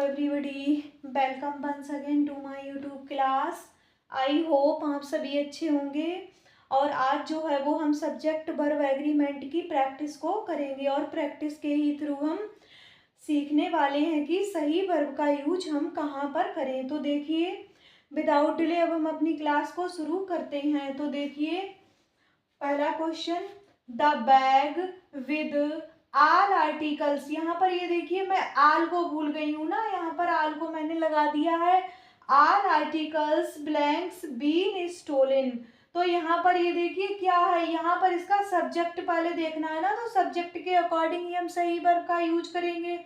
everybody. Welcome once again to my YouTube class. I hope आप सभी अच्छे होंगे। और आज जो है वो हम सब्जेक्ट वर्ब एग्रीमेंट की प्रैक्टिस को करेंगे और प्रैक्टिस के ही थ्रू हम सीखने वाले हैं कि सही वर्ब का यूज हम कहाँ पर करें। तो देखिए, विदाउट डिले अब हम अपनी क्लास को शुरू करते हैं। तो देखिए, पहला question, the bag with all articles. यहाँ पर ये देखिए, मैं आल को भूल गई हूँ ना, यहाँ पर आल को मैंने लगा दिया है। आल आर्टिकल्स ब्लैंक्स बीन स्टोलन। तो यहाँ पर ये देखिए क्या है, यहाँ पर इसका सब्जेक्ट पहले देखना है ना, तो सब्जेक्ट के अकॉर्डिंग ही हम सही वर्ब का यूज करेंगे।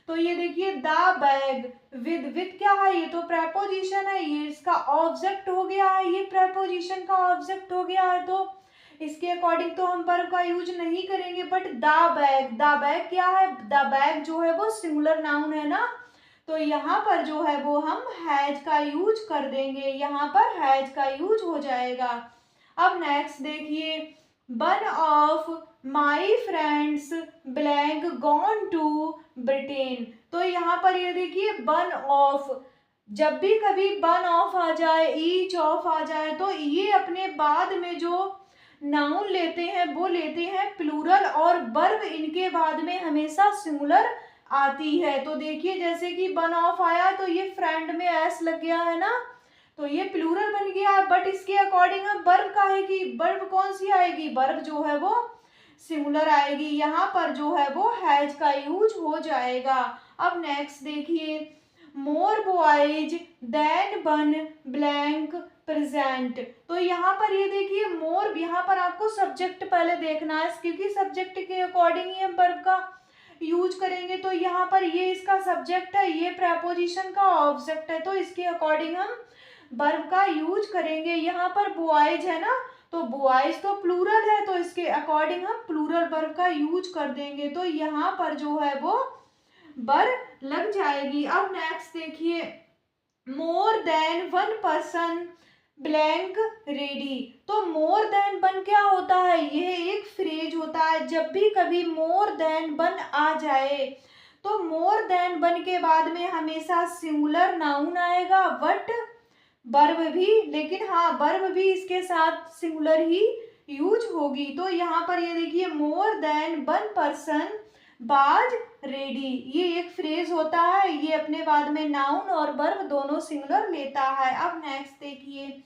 तो ये देखिए, द बैग विद क्या है, ये तो प्रेपोजिशन है, ये इसका ऑब्जेक्ट हो गया है, ये प्रेपोजिशन का ऑब्जेक्ट हो गया है। तो इसके अकॉर्डिंग तो हम वर्ब का यूज नहीं करेंगे। बट द बैग क्या है, द बैग जो है वो सिंगुलर नाउन है ना, तो यहाँ पर जो है वो हम हैज का यूज कर देंगे, यहाँ पर हैज का यूज हो जाएगा। अब नेक्स्ट देखिए, one of my friends blank gone to Britain. तो यहाँ पर ये देखिए, वन ऑफ, जब भी कभी वन ऑफ आ जाए, ईच ऑफ आ जाए, तो ये अपने बाद में जो नाउन लेते हैं वो लेते हैं प्लूरल, और वर्ब इनके बाद में हमेशा सिंगुलर आती है। तो देखिए, जैसे कि वन ऑफ आया तो ये फ्रेंड में एस लग गया है ना, तो ये प्लूरल बन गया। बट इसके अकॉर्डिंग हम वर्ब का है कि वर्ब कौन सी आएगी, वर्ब जो है वो सिंगुलर आएगी, यहाँ पर जो है वो हैज का यूज हो जाएगा। अब नेक्स्ट देखिए, more boys than one blank present. तो यहाँ पर ये देखिए, मोर, यहाँ पर आपको सब्जेक्ट पहले देखना है, क्योंकि सब्जेक्ट के अकॉर्डिंग ही हम वर्ब का यूज करेंगे। तो यहाँ पर ये इसका सब्जेक्ट है, ये प्रेपोजिशन का ऑब्जेक्ट है, तो इसके अकॉर्डिंग हम वर्ब का यूज करेंगे। यहाँ पर बॉयज है ना, तो बॉयज तो प्लूरल है, तो इसके अकॉर्डिंग हम प्लूरल वर्ब का यूज कर देंगे। तो यहाँ पर जो है वो वर्ब लग जाएगी। अब नेक्स्ट देखिए, more than one person blank ready. तो मोर देन वन क्या होता है, यह एक फ्रेज होता है। जब भी कभी मोर देन वन आ जाए तो मोर देन वन के बाद में हमेशा सिंगुलर नाउन आएगा, बट वर्ब भी, लेकिन हाँ वर्ब भी इसके साथ सिंगुलर ही यूज होगी। तो यहाँ पर ये देखिए, मोर देन वन पर्सन बाज रेडी, ये एक फ्रेज होता है, ये अपने बाद में नाउन और वर्ब दोनों सिंगुलर लेता है। अब नेक्स्ट देखिए,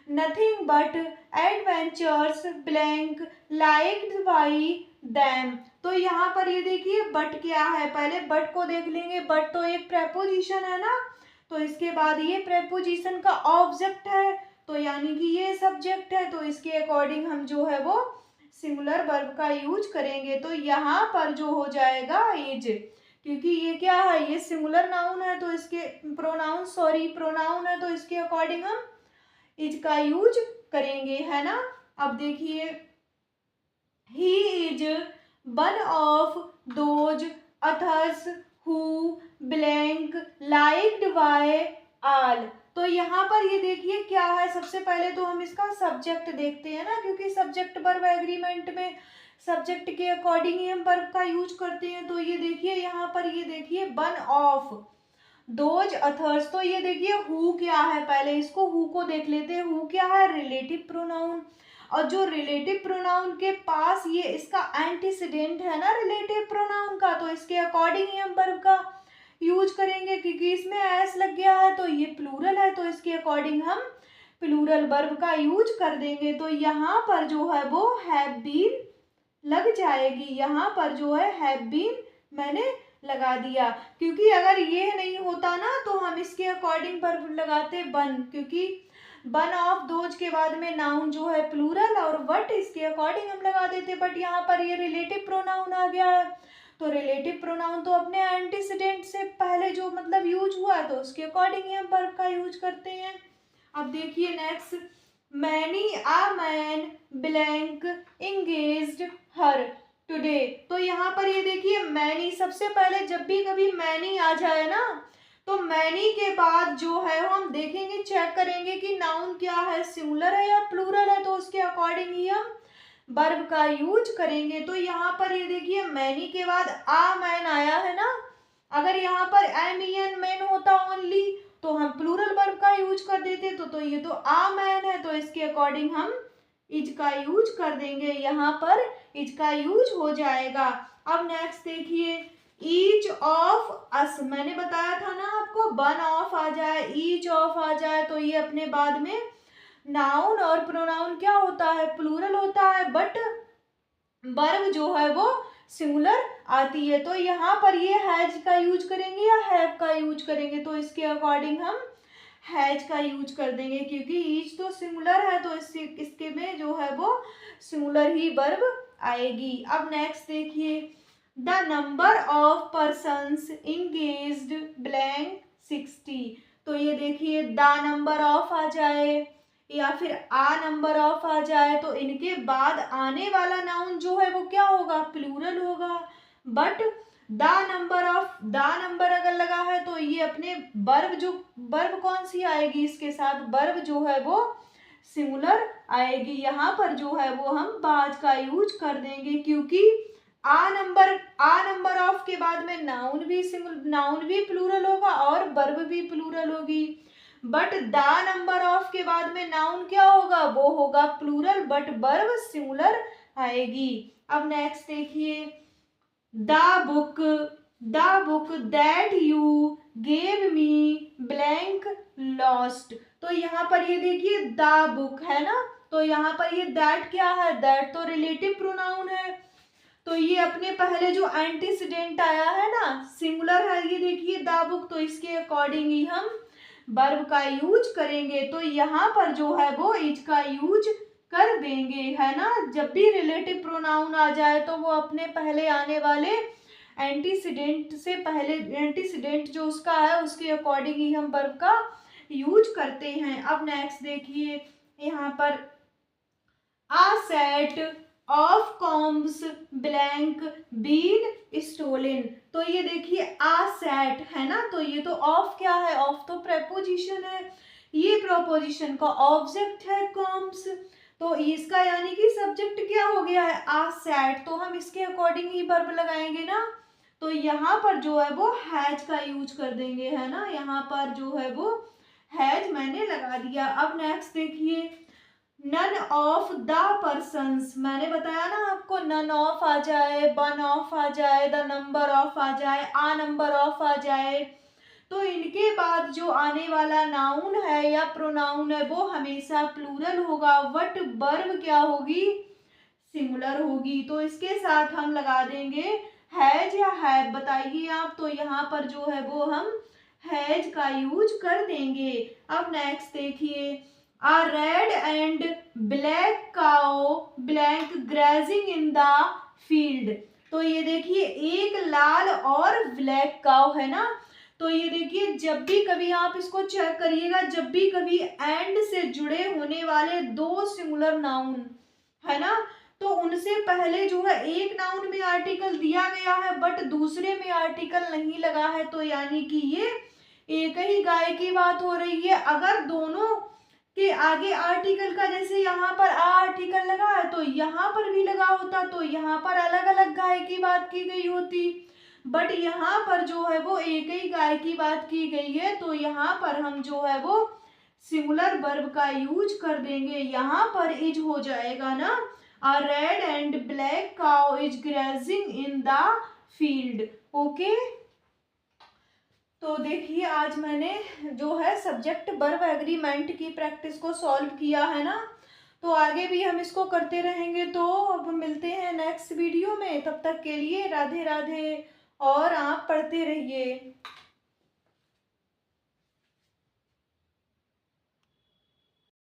nothing but adventures blank liked by them. तो यहाँ पर ये देखिए, बट क्या है, पहले बट को देख लेंगे। बट तो एक प्रेपोजिशन है ना, तो इसके बाद ये प्रेपोजिशन का ऑब्जेक्ट है, तो यानी कि ये सब्जेक्ट है, तो इसके अकॉर्डिंग हम जो है वो सिंगुलर वर्ब का यूज करेंगे। तो यहाँ पर जो हो जाएगा इज, क्योंकि ये क्या है, ये सिंगुलर नाउन है, तो इसके प्रोनाउन है, तो इसके अकॉर्डिंग हम इज का यूज करेंगे, है ना। अब देखिए, he is one of those authors who blank liked by all. तो यहाँ पर ये देखिए क्या है, सबसे पहले तो हम इसका सब्जेक्ट देखते हैं ना, क्योंकि सब्जेक्ट वर्ब एग्रीमेंट में सब्जेक्ट के अकॉर्डिंग ही हम वर्ब का यूज करते हैं। तो ये देखिए, यहाँ पर ये देखिए, वन ऑफ दोज अथर्स। तो ये देखिए, हु क्या है, पहले इसको हु को देख लेते हैं। हु क्या है, रिलेटिव प्रोनाउन, और जो रिलेटिव प्रोनाउन के पास ये इसका एंटीसीडेंट है ना रिलेटिव प्रोनाउन का, तो इसके अकॉर्डिंग ही हम वर्ब का यूज करेंगे। क्योंकि इसमें एस लग गया है, तो ये प्लूरल है, तो इसके अकॉर्डिंग हम प्लूरल वर्ब का यूज कर देंगे। तो यहाँ पर जो है वो हैव बीन लग जाएगी, यहाँ पर जो है हैव बीन मैंने लगा दिया, क्योंकि अगर ये नहीं होता ना तो हम इसके अकॉर्डिंग वर्ब लगाते वन, क्योंकि वन ऑफ दोज के बाद में नाउन जो है प्लूरल, और वट इसके अकॉर्डिंग हम लगा देते। बट यहाँ पर ये रिलेटिव प्रोनाउन आ गया है, तो रिलेटिव प्रोनाउन तो अपने एंटीसीडेंट से पहले जो मतलब यूज हुआ है, तो उसके अकॉर्डिंग ही हम वर्ब का यूज करते हैं। अब देखिए नेक्स्ट, मैनी आ man blank engaged her today. तो यहाँ पर ये देखिए, मैनी, सबसे पहले जब भी कभी मैनी आ जाए ना, तो मैनी के बाद जो है हम देखेंगे, चेक करेंगे कि नाउन क्या है, सिंगुलर है या प्लूरल है, तो उसके अकॉर्डिंग ही हम वर्ब का यूज करेंगे। तो यहाँ पर ये देखिए, मैनी के बाद आ मैन आया है ना, अगर यहाँ पर men मैन होता ओनली तो हम प्लूरल वर्ब का यूज कर देते। तो ये तो आ मैन है, तो इसके अकॉर्डिंग हम इज का यूज कर देंगे, यहाँ पर इज का यूज हो जाएगा। अब नेक्स्ट देखिए, ईच ऑफ अस, मैंने बताया था ना आपको, वन ऑफ आ जाए, ईच ऑफ आ जाए तो ये अपने बाद में नाउन और प्रोनाउन क्या होता है, प्लूरल होता है, बट वर्ब जो है वो सिंगुलर आती है। तो यहाँ पर ये हैज का यूज करेंगे या हैव का यूज करेंगे, तो इसके अकॉर्डिंग हम हैज का यूज कर देंगे, क्योंकि ईच तो सिंगुलर है तो इसके में जो है वो सिंगुलर ही वर्ब आएगी। अब नेक्स्ट देखिए, the number of persons engaged blank 60, तो ये देखिए द नंबर ऑफ आ जाए या फिर आ नंबर ऑफ आ जाए तो इनके बाद आने वाला नाउन जो है वो क्या होगा, प्लूरल होगा। बट द नंबर अगर लगा है तो ये अपने वर्ब कौन सी आएगी, इसके साथ वर्ब जो है वो सिंगुलर आएगी। यहाँ पर जो है वो हम बाज का यूज कर देंगे, क्योंकि आ नंबर ऑफ के बाद में नाउन भी प्लूरल होगा और वर्ब भी प्लूरल होगी। बट द नंबर ऑफ के बाद में नाउन क्या होगा, वो होगा प्लूरल, बट वर्ब सिंगुलर आएगी। अब नेक्स्ट देखिए, the book that you gave me blank lost, तो यहाँ पर ये देखिए द बुक है ना, तो यहाँ पर ये दैट क्या है, दैट तो रिलेटिव प्रोनाउन है, तो ये अपने पहले जो एंटीसीडेंट आया है ना सिंगुलर है, ये देखिए द बुक, तो इसके अकॉर्डिंग ही हम वर्ब का यूज करेंगे। तो यहाँ पर जो है वो इज का यूज कर देंगे, है ना। जब भी रिलेटिव प्रोनाउन आ जाए तो वो अपने पहले आने वाले एंटीसीडेंट जो उसका है उसके अकॉर्डिंग ही हम वर्ब का यूज करते हैं। अब नेक्स्ट देखिए, यहाँ पर a set of combs blank been stolen, तो ये देखिए आ सेट है ना, तो ये तो ऑफ क्या है, ऑफ तो प्रेपोजिशन है, ये प्रोपोजिशन का ऑब्जेक्ट है कॉम्ब्स, तो इसका यानी कि सब्जेक्ट क्या हो गया है, आ सेट, तो हम इसके अकॉर्डिंग ही वर्ब लगाएंगे ना। तो यहाँ पर जो है वो हैज का यूज कर देंगे, है ना, यहाँ पर जो है वो हैज मैंने लगा दिया। अब नेक्स्ट देखिए, नन ऑफ द पर्सन्स, मैंने बताया ना आपको, नन ऑफ आ जाए, वन ऑफ आ जाए, द नंबर ऑफ आ जाए, आ नंबर ऑफ आ जाए, तो इनके बाद जो आने वाला नाउन है या प्रोनाउन है वो हमेशा प्लूरल होगा, बट वर्ब क्या होगी, सिंगुलर होगी। तो इसके साथ हम लगा देंगे हैज या हैव, बताइए आप, तो यहाँ पर जो है वो हम हैज का यूज कर देंगे। अब नेक्स्ट देखिए, A red and black cow blank grazing in the field, तो ये देखिए एक लाल और ब्लैक काउ है ना, तो ये देखिए जब भी कभी आप इसको चेक करिएगा, जब भी कभी एंड से जुड़े होने वाले दो सिंगुलर नाउन है ना, तो उनसे पहले जो है एक नाउन में आर्टिकल दिया गया है बट दूसरे में आर्टिकल नहीं लगा है, तो यानी कि ये एक ही गाय की बात हो रही है। अगर दोनों के आगे आर्टिकल का, जैसे यहाँ पर आ आर्टिकल लगा है तो यहाँ पर भी लगा होता, तो यहाँ पर अलग अलग गाय की बात की गई होती, बट यहाँ पर जो है वो एक ही गाय की बात की गई है, तो यहाँ पर हम जो है वो सिंगुलर वर्ब का यूज कर देंगे। यहाँ पर इज हो जाएगा ना, a red and black cow is grazing in the field. Okay, तो देखिए आज मैंने जो है सब्जेक्ट वर्ब एग्रीमेंट की प्रैक्टिस को सॉल्व किया है ना, तो आगे भी हम इसको करते रहेंगे। तो अब मिलते हैं नेक्स्ट वीडियो में, तब तक के लिए राधे राधे, और आप पढ़ते रहिए।